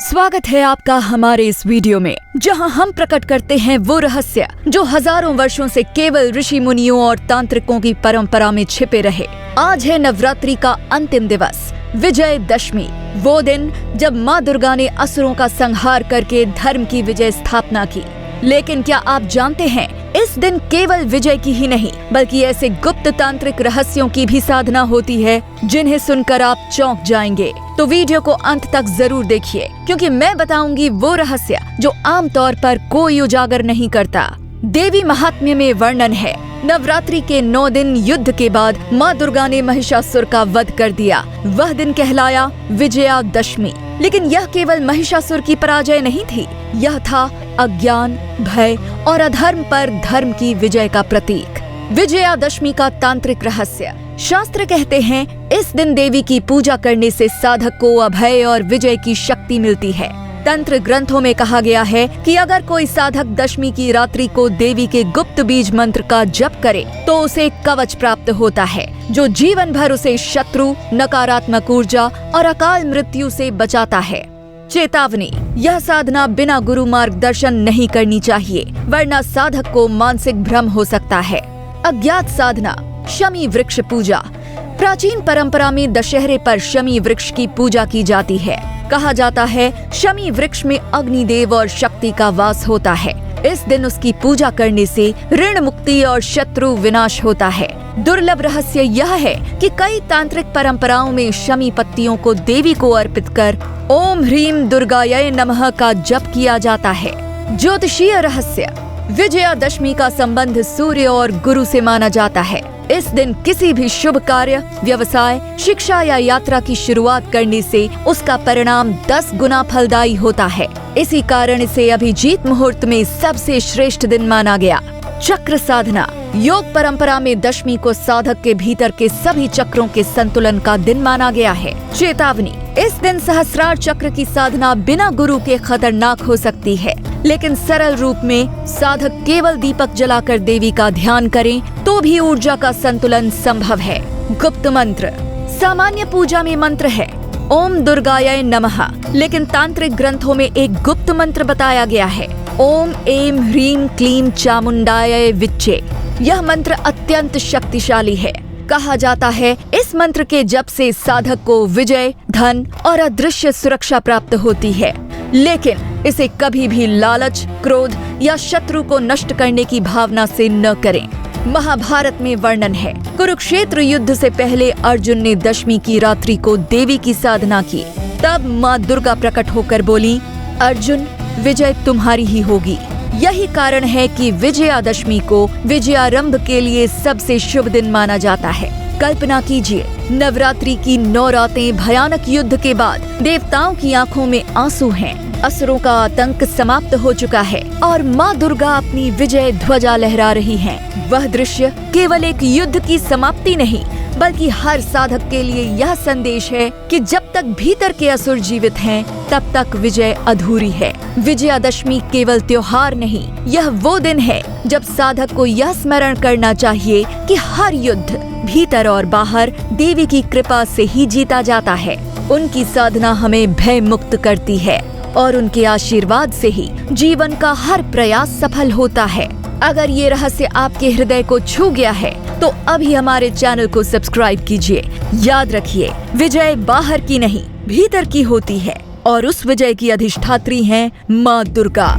स्वागत है आपका हमारे इस वीडियो में, जहां हम प्रकट करते हैं वो रहस्य जो हजारों वर्षों से केवल ऋषि मुनियों और तांत्रिकों की परंपरा में छिपे रहे। आज है नवरात्रि का अंतिम दिवस, विजयदशमी, वो दिन जब माँ दुर्गा ने असुरों का संहार करके धर्म की विजय स्थापना की। लेकिन क्या आप जानते हैं, इस दिन केवल विजय की ही नहीं बल्कि ऐसे गुप्त तांत्रिक रहस्यों की भी साधना होती है जिन्हें सुनकर आप चौंक जाएंगे। तो वीडियो को अंत तक जरूर देखिए, क्योंकि मैं बताऊंगी वो रहस्य जो आमतौर पर कोई उजागर नहीं करता। देवी महात्म्य में वर्णन है, नवरात्रि के 9 दिन युद्ध के बाद माँ दुर्गा ने महिषासुर का वध कर दिया। वह दिन कहलाया विजयादशमी। लेकिन यह केवल महिषासुर की पराजय नहीं थी, यह था अज्ञान, भय और अधर्म पर धर्म की विजय का प्रतीक। विजयादशमी का तांत्रिक रहस्य। शास्त्र कहते हैं, इस दिन देवी की पूजा करने से साधक को अभय और विजय की शक्ति मिलती है। तंत्र ग्रंथों में कहा गया है कि अगर कोई साधक दशमी की रात्रि को देवी के गुप्त बीज मंत्र का जप करे तो उसे कवच प्राप्त होता है, जो जीवन भर उसे शत्रु, नकारात्मक ऊर्जा और अकाल मृत्यु से बचाता है। चेतावनी, यह साधना बिना गुरु मार्गदर्शन नहीं करनी चाहिए, वरना साधक को मानसिक भ्रम हो सकता है। अज्ञात साधना। शमी वृक्ष पूजा। प्राचीन परंपरा में दशहरे पर शमी वृक्ष की पूजा की जाती है। कहा जाता है, शमी वृक्ष में अग्निदेव और शक्ति का वास होता है। इस दिन उसकी पूजा करने से ऋण मुक्ति और शत्रु विनाश होता है। दुर्लभ रहस्य यह है कि कई तांत्रिक परंपराओं में शमी पत्तियों को देवी को अर्पित कर ओम ह्रीम दुर्गायै नमः का जप किया जाता है। ज्योतिषीय रहस्य। विजयादशमी का संबंध सूर्य और गुरु से माना जाता है। इस दिन किसी भी शुभ कार्य, व्यवसाय, शिक्षा या यात्रा की शुरुआत करने से उसका परिणाम 10 गुना फलदायी होता है। इसी कारण इसे अभिजीत मुहूर्त में सबसे श्रेष्ठ दिन माना गया। चक्र साधना। योग परंपरा में दशमी को साधक के भीतर के सभी चक्रों के संतुलन का दिन माना गया है। चेतावनी, इस दिन सहस्रार चक्र की साधना बिना गुरु के खतरनाक हो सकती है, लेकिन सरल रूप में साधक केवल दीपक जलाकर देवी का ध्यान करें तो भी ऊर्जा का संतुलन संभव है। गुप्त मंत्र। सामान्य पूजा में मंत्र है ओम दुर्गायै नमः, लेकिन तांत्रिक ग्रंथों में एक गुप्त मंत्र बताया गया है, ओम ऐं ह्रीं क्लीं चामुंडायै विच्चे। यह मंत्र अत्यंत शक्तिशाली है। कहा जाता है, इस मंत्र के जप से साधक को विजय, धन और अदृश्य सुरक्षा प्राप्त होती है। लेकिन इसे कभी भी लालच, क्रोध या शत्रु को नष्ट करने की भावना से न करें। महाभारत में वर्णन है, कुरुक्षेत्र युद्ध से पहले अर्जुन ने दशमी की रात्रि को देवी की साधना की। तब माँ दुर्गा प्रकट होकर बोली, अर्जुन, विजय तुम्हारी ही होगी। यही कारण है कि विजयादशमी को विजयारंभ के लिए सबसे शुभ दिन माना जाता है। कल्पना कीजिए, नवरात्रि की 9 रातें भयानक युद्ध के बाद देवताओं की आंखों में आंसू हैं। असुरों का आतंक समाप्त हो चुका है और माँ दुर्गा अपनी विजय ध्वजा लहरा रही हैं। वह दृश्य केवल एक युद्ध की समाप्ति नहीं, बल्कि हर साधक के लिए यह संदेश है कि जब तक भीतर के असुर जीवित हैं, तब तक विजय अधूरी है। विजयादशमी केवल त्योहार नहीं, यह वो दिन है जब साधक को यह स्मरण करना चाहिए कि हर युद्ध भीतर और बाहर देवी की कृपा से ही जीता जाता है। उनकी साधना हमें भय मुक्त करती है और उनके आशीर्वाद से ही जीवन का हर प्रयास सफल होता है। अगर ये रहस्य आपके हृदय को छू गया है तो अभी हमारे चैनल को सब्सक्राइब कीजिए। याद रखिए, विजय बाहर की नहीं, भीतर की होती है और उस विजय की अधिष्ठात्री हैं माँ दुर्गा।